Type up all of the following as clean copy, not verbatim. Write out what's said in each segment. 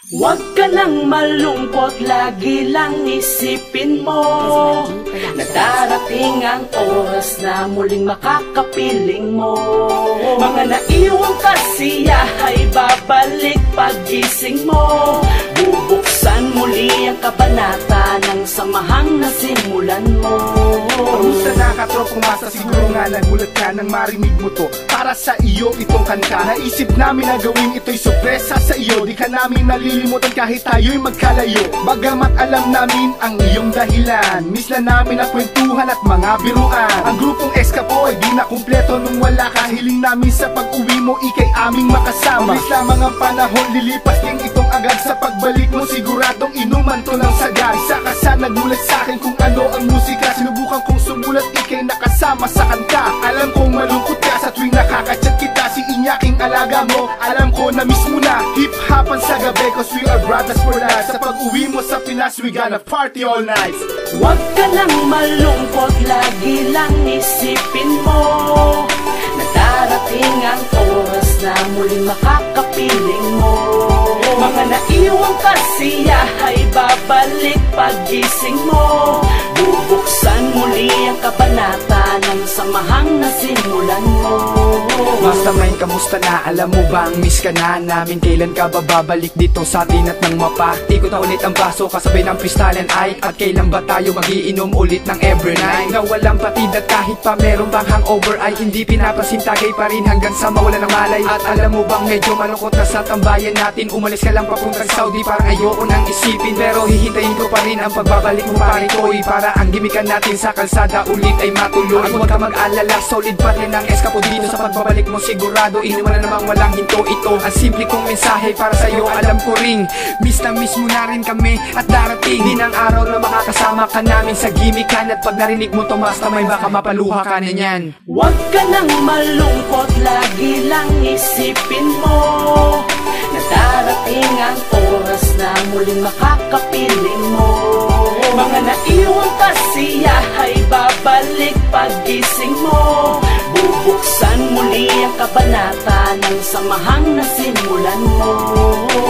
Huwag ka nang malungkot, lagi lang isipin mo na darating ang oras na muling makakapiling mo. Mga naiwang kasiyahay babalik paggising mo. Bubuksan muli ang kabanata ng samahang nasimulan mo. Kamusta na katropa, kumasa siguro nga nagulat ka nang marinig mo to. Para sa iyo itong kanta, naisip namin na gawin ito'y sorpresa sa iyo. Di ka namin nalilimutan kahit tayo'y magkalayo. Bagamat alam namin ang iyong dahilan, miss na namin ang kwentuhan at mga biruan. Ang grupong Escapo ay di na kumpleto nung wala ka. Hiling namin sa pag-uwi mo ikay aming makasama. Miss lamang ang panahon, lilipas din itong agad. Sa pagbalik mo siguradong inuman to ng sagad. Isa ka sa nagulat sa akin kung ano ang musika. Sinubukan kong sumulat, ikay nakasama sa kanta. Alam kong malungkot ka sa tuwing nakakachat kita. Si Inyaking alaga mo, alam ko na miss mo na. Hip-hopan sa gabi cause we are brothers for life. Sa pag-uwi mo sa Pinas, we gonna party all night. Huwag ka nang malungkot, lagi lang isipin mo na darating ang oras na muling makakapiling mo. Mga naiwang kasiyahay babalik paggising mo. Bubuksan muli ang kabanata ng samahang nasimulan mo. Mastermind, kamusta na? Alam mo bang miss ka na namin? Kailan ka ba babalik dito sa atin at nang mapatikot na ulit ang baso kasabay ng crystalline eye? At kailan ba tayo magiinom ulit ng every night? Na walang patid at kahit pa meron bang hangover ay hindi pinapansin, tagay pa rin hanggang sa mawala ng malay. At alam mo bang medyo malungkot na sa tambayan natin? Umalis ka lang papuntang Saudi, parang ayoko nang isipin. Pero hihintayin ko pa rin ang pagbabalik mo pare Toy, para ang gimikan natin sa kalsada ulit ay matuloy. At huwag ka mag-alala, solid pa rin ang Escapo dito sa pagbabalik mo. Sigurado inuman na namang walang hinto ito. Ang simple kong mensahe para sa'yo, alam ko ring miss na miss mo na rin kami. At darating din ang araw na makakasama ka namin sa gimikan. At pag narinig mo to mastermind, baka mapaluha ka na yan. Huwag ka nang malungkot, lagi lang isipin mo na darating ang oras na muling makakapiling mo. Mga naiwang kasiyahay babalik paggising mo. Bubuksan muli ang kabanata ng samahang nasimulan mo.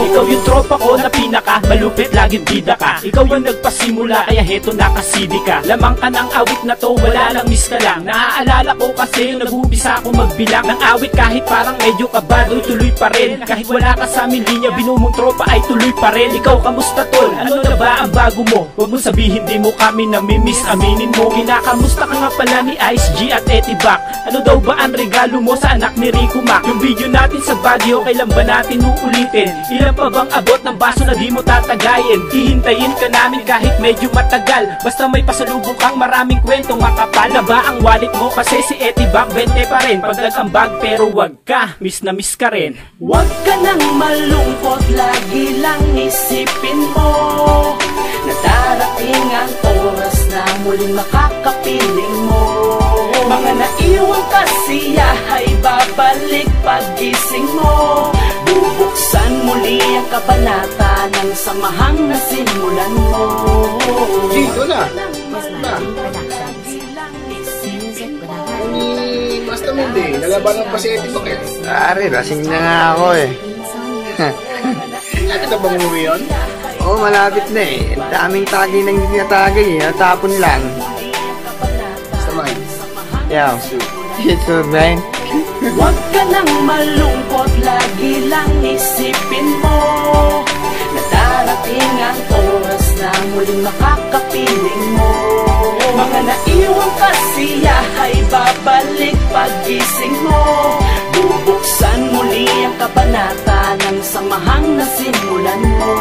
Ikaw yung tropa ko na pinaka malupit, laging bida ka. Ikaw yung nagpasimula kaya heto nakasidi ka. Lamang ka ng awit na to, wala lang miss ka lang. Naaalala ko kasi yung nag-umpisa ako magbilang ng awit kahit parang medyo kabado, tuloy pa rin. Kahit wala ka sa aming linya, binumong tropa ay tuloy pa rin. Ikaw kamusta tol? Ano na ba ang bago mo? Huwag mo sabihin di mo kami namimiss, aminin mo. Kinakamusta ka nga pala ni Ice G at Etibac? Ano daw ba ang regalo mo sa anak ni Rico Mac? Yung video natin sa Baguio, kailan ba natin uulitin? Ilan pa bang abot ng baso na di mo tatagayin? Hihintayin ka namin kahit medyo matagal. Basta may pasalubong kang maraming kwentong makapal. Na ba ang wallet mo? Kasi si Etibac 20 pa rin pagdag ang bag, pero wag ka, miss na miss ka rin. Huwag ka nang malungkot, lagi lang isipin mo na darating ang oras na muling makakapiling mo. Mga naiwang kasiyahay babalik paggising mo. Bubuksan muli ang kabanata ng samahang nasimulan mo. Dito na. Mastermind eh, nalabanan pa si Etibac eh. Pare, lasing na nga ako eh. Nakita bang umuwi yun? Oo, malapit na eh. Ang daming tagay na hindi natagay eh. Natapon lang. Mastermind. Yaw. Ito, Brian. Huwag ka nang malungkot, lagi lang isipin mo na darating ang oras na muling makakapiling mo. Mga naiwang kasiyahay babalik paggising mo. Bubuksan muli ang kabanata ng samahang nasimulan mo.